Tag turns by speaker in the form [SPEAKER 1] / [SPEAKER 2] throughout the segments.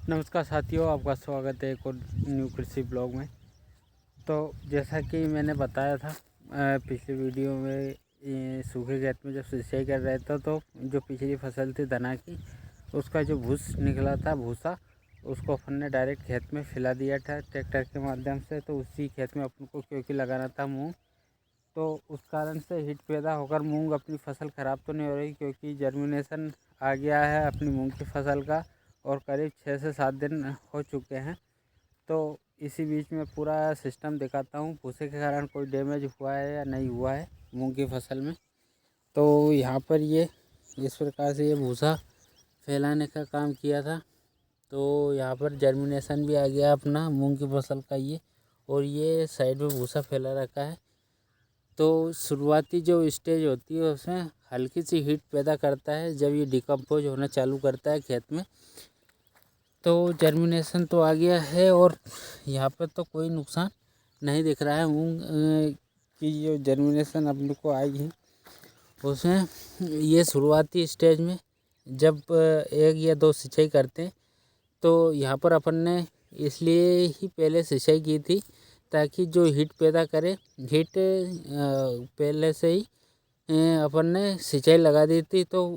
[SPEAKER 1] नमस्कार साथियों, आपका स्वागत है एक और न्यू कृषि ब्लॉग में। तो जैसा कि मैंने बताया था पिछली वीडियो में, ये सूखे खेत में जब सिंचाई कर रहे थे तो जो पिछली फसल थी धना की, उसका जो भूस निकला था भूसा, उसको अपन ने डायरेक्ट खेत में फैला दिया था ट्रैक्टर के माध्यम से। तो उसी खेत में अपन को क्योंकि लगाना था मूँग, तो उस कारण से हीट पैदा होकर मूँग अपनी फसल ख़राब तो नहीं हो रही, क्योंकि जर्मिनेशन आ गया है अपनी मूँग की फसल का और करीब 6 से 7 दिन हो चुके हैं। तो इसी बीच में पूरा सिस्टम दिखाता हूँ, भूसे के कारण कोई डैमेज हुआ है या नहीं हुआ है मूंग की फसल में। तो यहाँ पर ये इस प्रकार से ये भूसा फैलाने का काम किया था। तो यहाँ पर जर्मिनेशन भी आ गया अपना मूंग की फसल का ये, और ये साइड में भूसा फैला रखा है। तो शुरुआती जो स्टेज होती है उसमें हल्की सी हीट पैदा करता है जब ये डिकम्पोज होना चालू करता है खेत में। तो जर्मिनेशन तो आ गया है और यहाँ पर तो कोई नुकसान नहीं दिख रहा है मूंग की जो जर्मिनेशन अपने को आई है उसमें। ये शुरुआती स्टेज में जब 1 या 2 सिंचाई करते हैं तो यहाँ पर अपन ने इसलिए ही पहले सिंचाई की थी ताकि जो हीट पैदा करे, हीट पहले से ही अपन ने सिंचाई लगा दी थी। तो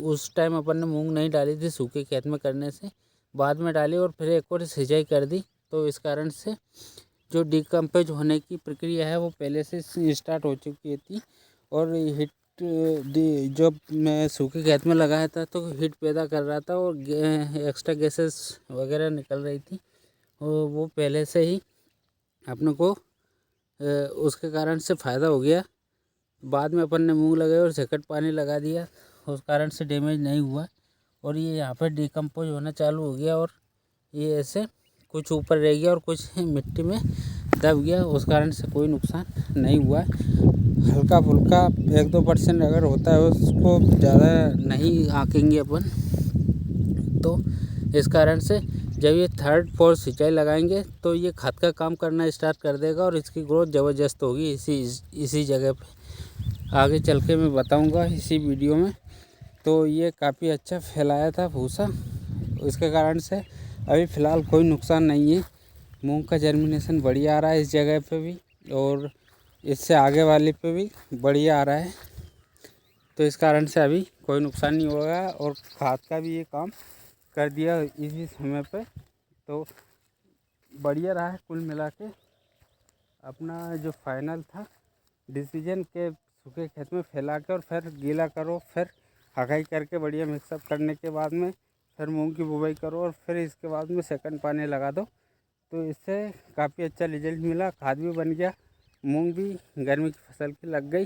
[SPEAKER 1] उस टाइम अपन ने मूंग नहीं डाली थी, सूखे खेत में करने से बाद में डाली और फिर एक और सिंचाई कर दी। तो इस कारण से जो डिकम्पोज होने की प्रक्रिया है वो पहले से स्टार्ट हो चुकी थी। और हीट जब मैं सूखे खेत में लगाया था तो हीट पैदा कर रहा था और एक्स्ट्रा गैसेस वगैरह निकल रही थी, और वो पहले से ही अपने को उसके कारण से फ़ायदा हो गया। बाद में अपन ने मूंग लगाए और सेकंड पानी लगा दिया, उस कारण से डैमेज नहीं हुआ। और ये यहाँ पर डिकम्पोज होना चालू हो गया और ये ऐसे कुछ ऊपर रह गया और कुछ मिट्टी में दब गया, उस कारण से कोई नुकसान नहीं हुआ। हल्का फुल्का 1-2% अगर होता है, उसको ज़्यादा नहीं आंकेंगे अपन। तो इस कारण से जब ये 3rd-4th सिंचाई लगाएंगे तो ये खाद का काम करना स्टार्ट कर देगा और इसकी ग्रोथ ज़बरदस्त होगी इसी जगह पे। आगे चल के मैं बताऊंगा इसी वीडियो में। तो ये काफ़ी अच्छा फैलाया था भूसा, इसके कारण से अभी फ़िलहाल कोई नुकसान नहीं है। मूंग का जर्मिनेशन बढ़िया आ रहा है इस जगह पे भी, और इससे आगे वाले पे भी बढ़िया आ रहा है। तो इस कारण से अभी कोई नुकसान नहीं होगा और खाद का भी ये काम कर दिया इसी समय पे। तो बढ़िया रहा है कुल मिला के। अपना जो फाइनल था डिसीजन के सूखे खेत में फैला के और फिर गीला करो, फिर हगाई करके बढ़िया मिक्सअप करने के बाद में फिर मूंग की बुवाई करो और फिर इसके बाद में सेकंड पानी लगा दो। तो इससे काफ़ी अच्छा रिजल्ट मिला, खाद भी बन गया, मूंग भी गर्मी की फसल की लग गई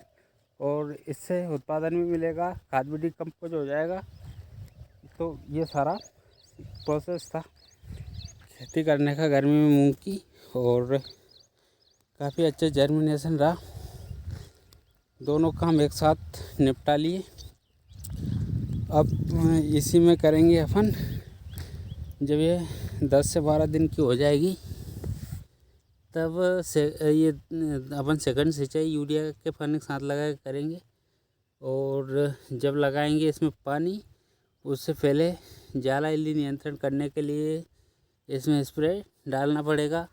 [SPEAKER 1] और इससे उत्पादन भी मिलेगा, खाद भी डिकम्पोज हो जाएगा। तो ये सारा प्रोसेस था खेती करने का गर्मी में मूंग की, और काफ़ी अच्छा जर्मिनेशन रहा। दोनों काम एक साथ निपटा लिए। अब इसी में करेंगे अपन, जब ये 10 से 12 दिन की हो जाएगी तब से ये अपन सेकंड सिंचाई यूरिया के पानी के साथ लगा के करेंगे। और जब लगाएंगे इसमें पानी, उससे पहले जाला इल्ली नियंत्रण करने के लिए इसमें स्प्रे डालना पड़ेगा,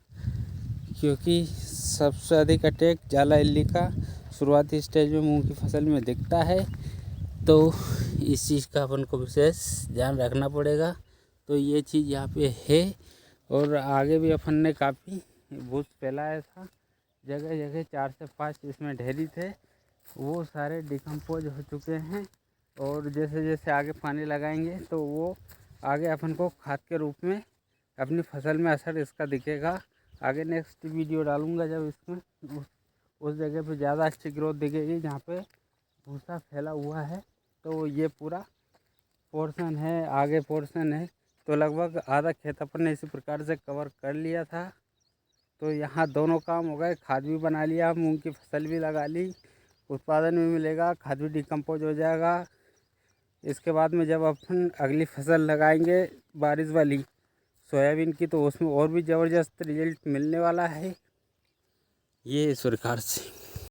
[SPEAKER 1] क्योंकि सबसे अधिक अटैक जाला इल्ली का शुरुआती स्टेज में मूंग की फसल में दिखता है। तो इस चीज़ का अपन को विशेष ध्यान रखना पड़ेगा। तो ये चीज़ यहाँ पे है। और आगे भी अपन ने काफ़ी भूस फैलाया था, जगह जगह 4 से 5 इसमें ढेरी थे, वो सारे डिकम्पोज हो चुके हैं। और जैसे जैसे आगे पानी लगाएंगे तो वो आगे अपन को खाद के रूप में अपनी फसल में असर इसका दिखेगा। आगे नेक्स्ट वीडियो डालूंगा जब इसमें उस जगह पे ज़्यादा अच्छी ग्रोथ दिखेगी जहाँ पे भूसा फैला हुआ है। तो ये पूरा पोर्शन है, आगे पोर्शन है, तो लगभग आधा खेत अपन ने इसी प्रकार से कवर कर लिया था। तो यहाँ दोनों काम हो गए, खाद भी बना लिया, मूंग की फसल भी लगा ली, उत्पादन भी मिलेगा, खाद भी डिकम्पोज हो जाएगा। इसके बाद में जब अपन अगली फसल लगाएंगे बारिश वाली सोयाबीन की, तो उसमें और भी ज़बरदस्त रिजल्ट मिलने वाला है। ये इस प्रकार से।